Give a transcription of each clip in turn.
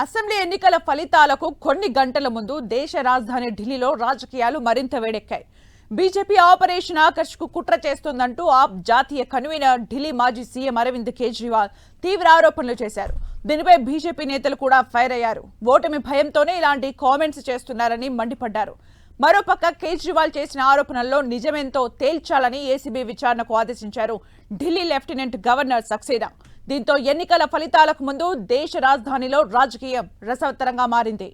Assembly ఎన్నికల ఫలితాలకు కొన్ని గంటల ముందు దేశ రాజధాని ఢిల్లీలో రాజకీయాలు మరింత వేడెక్కాయి. బీజేపీ ఆపరేషన్ ఆకర్ష్కు కుట్ర చేస్తోందంటూ ఆప్ జాతీయ కన్వీనర్ ఢిల్లీ మాజీ సీఎం అరవింద్ కేజ్రీవాల్ తీవ్ర ఆరోపణలు చేశారు. దీనిపై బీజేపీ నేతలు కూడా ఫైర్ అయ్యారు. ఓటమి భయంతోనే ఇలాంటి కామెంట్స్ చేస్తున్నారని మండిపడ్డారు. మరోపక్క కేజ్రీవాల్ చేసిన ఆరోపణల్లో నిజమేంతో తేల్చాలని ఏసీబీ విచారణకు ఆదేశించారు ఢిల్లీ లెఫ్టినెంట్ గవర్నర్ సక్సేనా. దీంతో ఎన్నికల ఫలితాలకు ముందు దేశ రాజధానిలో రాజకీయం రసవత్తరంగా మారింది.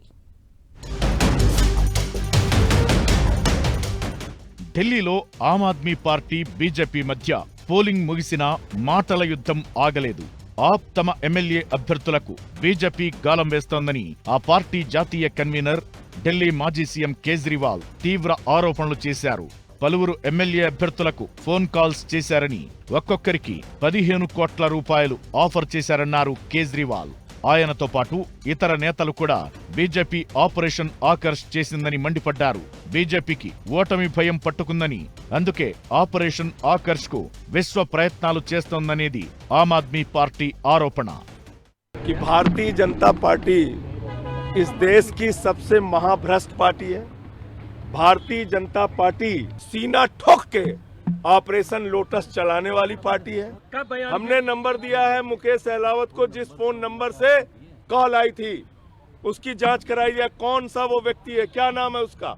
ఢిల్లీలో ఆమ్ ఆద్మీ పార్టీ బీజేపీ మధ్య పోలింగ్ ముగిసినా మాటల యుద్ధం ఆగలేదు. ఆప్ తమ ఎమ్మెల్యే అభ్యర్థులకు బీజేపీ గాలం వేస్తోందని ఆ పార్టీ జాతీయ కన్వీనర్ ఢిల్లీ మాజీ సీఎం కేజ్రీవాల్ తీవ్ర ఆరోపణలు చేశారు. పలువురు ఎమ్మెల్యే అభ్యర్థులకు ఫోన్ కాల్స్ చేశారని, ఒక్కొక్కరికి 15 కోట్ల రూపాయలు ఆఫర్ చేశారన్నారు కేజ్రీవాల్. ఆయనతో పాటు ఇతర నేతలు కూడా బీజేపీ ఆపరేషన్ ఆకర్ష్ చేసిందని మండిపడ్డారు. బీజేపీకి ఓటమి భయం పట్టుకుందని, అందుకే ఆపరేషన్ ఆకర్ష్ కు విశ్వ ప్రయత్నాలు చేస్తోందనేది ఆమ్ ఆద్మీ పార్టీ ఆరోపణ. भारतीय जनता पार्टी इस देश की सबसे महाभ्रष्ट पार्टी है। भारतीय जनता पार्टी सीना ठोक के ऑपरेशन लोटस चलाने वाली पार्टी है। हमने नंबर दिया है मुकेश सहलावत को, जिस फोन नंबर से कॉल आई थी उसकी जांच कराई जाए, कौन सा वो व्यक्ति है, क्या नाम है उसका।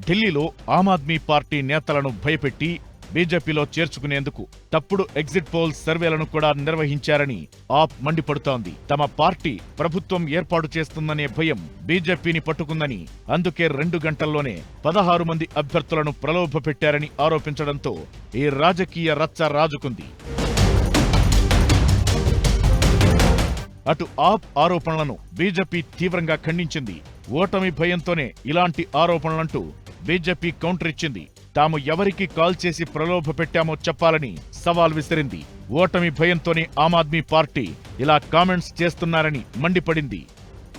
ఢిల్లీలో ఆమ్ ఆద్మీ పార్టీ నేతలను భయపెట్టి బీజేపీలో చేర్చుకునేందుకు తప్పుడు ఎగ్జిట్ పోల్ సర్వేలను కూడా నిర్వహించారని ఆప్ మండిపడుతోంది. తమ పార్టీ ప్రభుత్వం ఏర్పాటు చేస్తుందనే భయం బీజేపీని పట్టుకుందని, అందుకే 2 గంటల్లోనే 16 మంది అభ్యర్థులను ప్రలోభపెట్టారని ఆరోపించడంతో ఈ రాజకీయ రచ్చ రాజుకుంది. అటు ఆప్ ఆరోపణలను బీజేపీ తీవ్రంగా ఖండించింది. ఓటమి భయంతోనే ఇలాంటి ఆరోపణలంటూ బీజేపీ కౌంటర్ ఇచ్చింది. తాము ఎవరికి కాల్ చేసి ప్రలోభ పెట్టామో చెప్పాలని సవాల్ విసిరింది. ఓటమి భయంతోనే ఆమ్ ఆద్మీ పార్టీ ఇలా కామెంట్స్ చేస్తున్నారని మండిపడింది.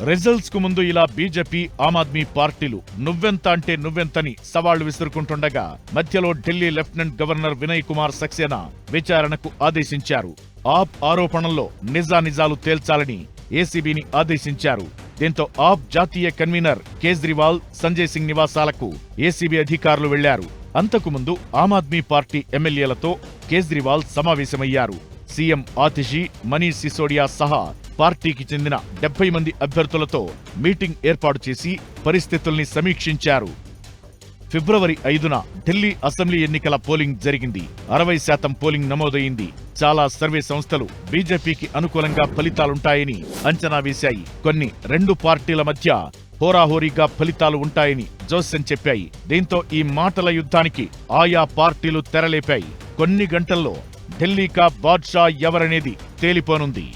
రిజల్ట్స్ కు ముందు ఇలా బీజేపీ ఆమ్ ఆద్మీ పార్టీలు నువ్వెంత అంటే నువ్వెంతని సవాళ్లు విసురుకుంటుండగా మధ్యలో ఢిల్లీ లెఫ్టినెంట్ గవర్నర్ వినయ్ కుమార్ సక్సేనా విచారణకు ఆదేశించారు. ఆప్ ఆరోపణల్లో నిజానిజాలు తేల్చాలని ఏసీబీని ఆదేశించారు. దీంతో ఆప్ జాతీయ కన్వీనర్ కేజ్రీవాల్, సంజయ్ సింగ్ నివాసాలకు ఏసీబీ అధికారులు వెళ్లారు. అంతకుముందు ఆమ్ ఆద్మీ పార్టీ ఎమ్మెల్యేలతో కేజ్రీవాల్ సమావేశమయ్యారు. సీఎం ఆతిషి, మనీష్ సిసోడియా సహా పార్టీకి చెందిన 70 మంది అభ్యర్థులతో మీటింగ్ ఏర్పాటు చేసి పరిస్థితుల్ని సమీక్షించారు. ఫిబ్రవరి 5న ఢిల్లీ అసెంబ్లీ ఎన్నికల పోలింగ్ జరిగింది. 60% పోలింగ్ నమోదైంది. చాలా సర్వే సంస్థలు బీజేపీకి అనుకూలంగా ఫలితాలుంటాయని అంచనా వేశాయి. కొన్ని 2 పార్టీల మధ్య హోరాహోరీగా ఫలితాలు ఉంటాయని జోస్యం చెప్పాయి. దీంతో ఈ మాటల యుద్ధానికి ఆయా పార్టీలు తెరలేపాయి. కొన్ని గంటల్లో ఢిల్లీ కా బాద్షా ఎవరనేది తేలిపోనుంది.